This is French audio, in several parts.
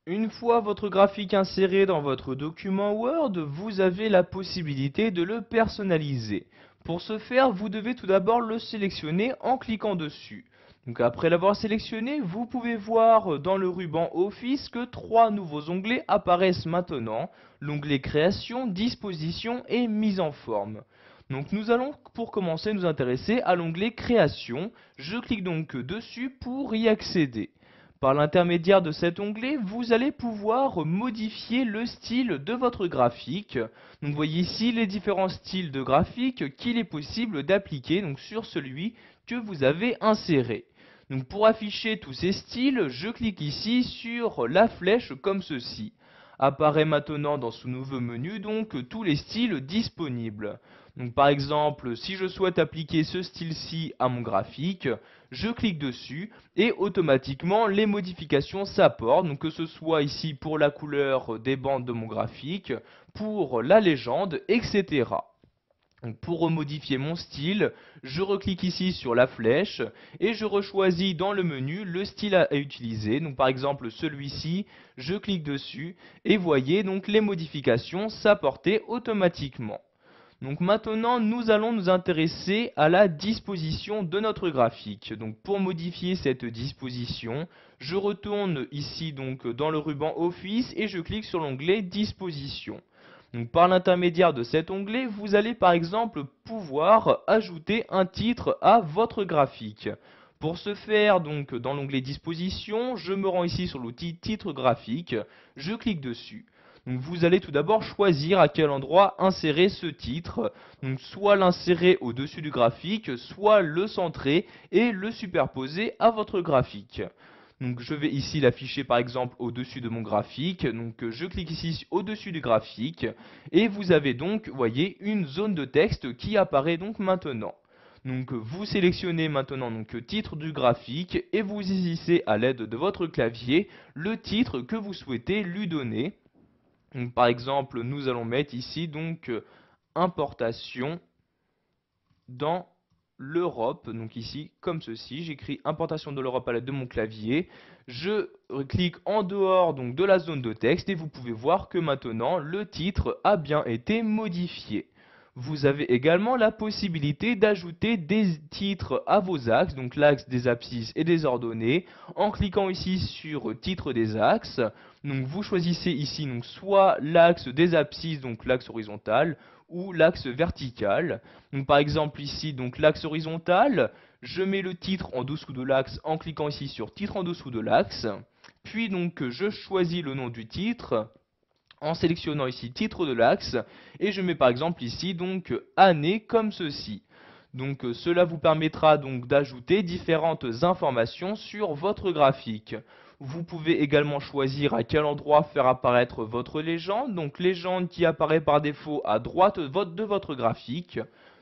Une fois votre graphique inséré dans votre document Word, vous avez la possibilité de le personnaliser. Pour ce faire, vous devez tout d'abord le sélectionner en cliquant dessus. Donc après l'avoir sélectionné, vous pouvez voir dans le ruban Office que trois nouveaux onglets apparaissent maintenant. L'onglet Création, Disposition et Mise en forme. Donc nous allons pour commencer nous intéresser à l'onglet Création. Je clique donc dessus pour y accéder. Par l'intermédiaire de cet onglet, vous allez pouvoir modifier le style de votre graphique. Donc vous voyez ici les différents styles de graphique qu'il est possible d'appliquer sur celui que vous avez inséré. Donc pour afficher tous ces styles, je clique ici sur la flèche comme ceci. Apparaît maintenant dans ce nouveau menu tous les styles disponibles. Donc par exemple, si je souhaite appliquer ce style-ci à mon graphique, je clique dessus et automatiquement les modifications s'apportent, donc que ce soit ici pour la couleur des bandes de mon graphique, pour la légende, etc. Donc pour remodifier mon style, je reclique ici sur la flèche et je rechoisis dans le menu le style à utiliser. Donc par exemple celui-ci, je clique dessus et voyez donc les modifications s'apporter automatiquement. Donc maintenant, nous allons nous intéresser à la disposition de notre graphique. Donc pour modifier cette disposition, je retourne ici dans le ruban Office et je clique sur l'onglet Disposition. Donc par l'intermédiaire de cet onglet, vous allez par exemple pouvoir ajouter un titre à votre graphique. Pour ce faire, dans l'onglet Disposition, je me rends ici sur l'outil Titre graphique, je clique dessus. Donc vous allez tout d'abord choisir à quel endroit insérer ce titre. Donc soit l'insérer au-dessus du graphique, soit le centrer et le superposer à votre graphique. Donc je vais ici l'afficher par exemple au-dessus de mon graphique. Donc je clique ici au-dessus du graphique et vous avez voyez, une zone de texte qui apparaît maintenant. Donc vous sélectionnez maintenant titre du graphique et vous saisissez à l'aide de votre clavier le titre que vous souhaitez lui donner. Donc, par exemple, nous allons mettre ici importation dans l'Europe. Donc ici, comme ceci, j'écris importation de l'Europe à l'aide de mon clavier. Je clique en dehors de la zone de texte et vous pouvez voir que maintenant le titre a bien été modifié. Vous avez également la possibilité d'ajouter des titres à vos axes, donc l'axe des abscisses et des ordonnées, en cliquant ici sur titre des axes. Donc vous choisissez ici soit l'axe des abscisses, donc l'axe horizontal, ou l'axe vertical. Donc par exemple ici, l'axe horizontal, je mets le titre en dessous de l'axe en cliquant ici sur titre en dessous de l'axe. Puis je choisis le nom du titre en sélectionnant ici titre de l'axe et je mets par exemple ici année comme ceci. Donc cela vous permettra d'ajouter différentes informations sur votre graphique. Vous pouvez également choisir à quel endroit faire apparaître votre légende, donc légende qui apparaît par défaut à droite de votre graphique.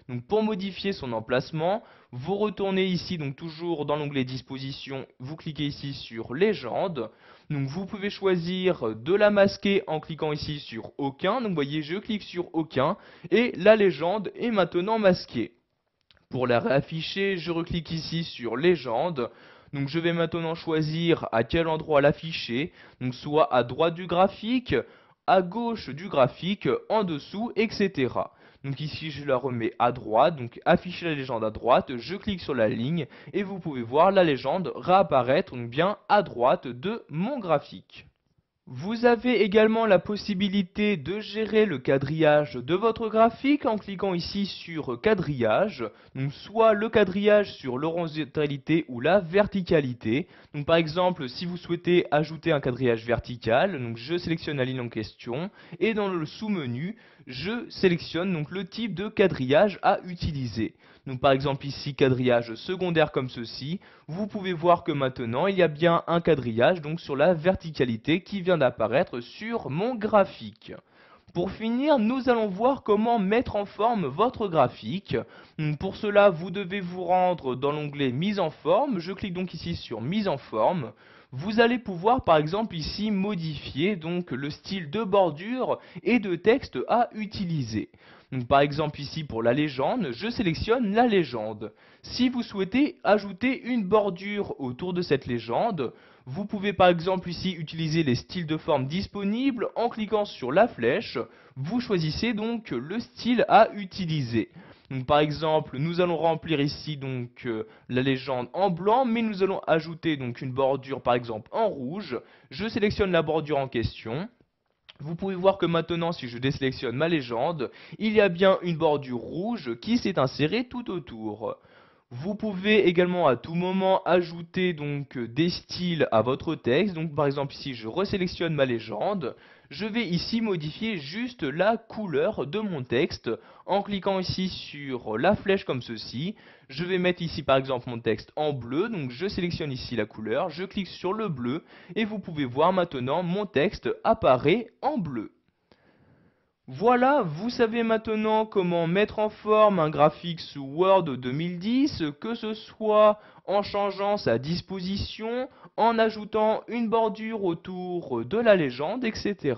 Donc pour modifier son emplacement, vous retournez ici toujours dans l'onglet disposition, vous cliquez ici sur légende. Donc vous pouvez choisir de la masquer en cliquant ici sur aucun. Donc vous voyez, je clique sur aucun et la légende est maintenant masquée. Pour la réafficher, je reclique ici sur légende. Donc je vais maintenant choisir à quel endroit l'afficher. Donc soit à droite du graphique, à gauche du graphique, en dessous, etc. Donc ici je la remets à droite, donc afficher la légende à droite, je clique sur la ligne et vous pouvez voir la légende réapparaître bien à droite de mon graphique. Vous avez également la possibilité de gérer le quadrillage de votre graphique en cliquant ici sur quadrillage, donc soit le quadrillage sur l'horizontalité ou la verticalité. Donc par exemple, si vous souhaitez ajouter un quadrillage vertical, donc je sélectionne la ligne en question et dans le sous-menu, je sélectionne le type de quadrillage à utiliser. Donc par exemple ici quadrillage secondaire comme ceci, vous pouvez voir que maintenant il y a bien un quadrillage sur la verticalité qui vient d'apparaître sur mon graphique. Pour finir, nous allons voir comment mettre en forme votre graphique. Pour cela, vous devez vous rendre dans l'onglet Mise en forme. Je clique donc ici sur Mise en forme. Vous allez pouvoir par exemple ici modifier le style de bordure et de texte à utiliser. Donc, par exemple ici pour la légende, je sélectionne la légende. Si vous souhaitez ajouter une bordure autour de cette légende, Vous pouvez par exemple ici utiliser les styles de forme disponibles en cliquant sur la flèche. Vous choisissez donc le style à utiliser. Donc par exemple, nous allons remplir ici donc la légende en blanc, mais nous allons ajouter donc une bordure par exemple en rouge. Je sélectionne la bordure en question. Vous pouvez voir que maintenant, si je désélectionne ma légende, il y a bien une bordure rouge qui s'est insérée tout autour. Vous pouvez également à tout moment ajouter donc des styles à votre texte. Donc par exemple ici je resélectionne ma légende. Je vais ici modifier juste la couleur de mon texte en cliquant ici sur la flèche comme ceci. Je vais mettre ici par exemple mon texte en bleu. Donc je sélectionne ici la couleur, je clique sur le bleu et vous pouvez voir maintenant mon texte apparaît en bleu. Voilà, vous savez maintenant comment mettre en forme un graphique sous Word 2010, que ce soit en changeant sa disposition, en ajoutant une bordure autour de la légende, etc.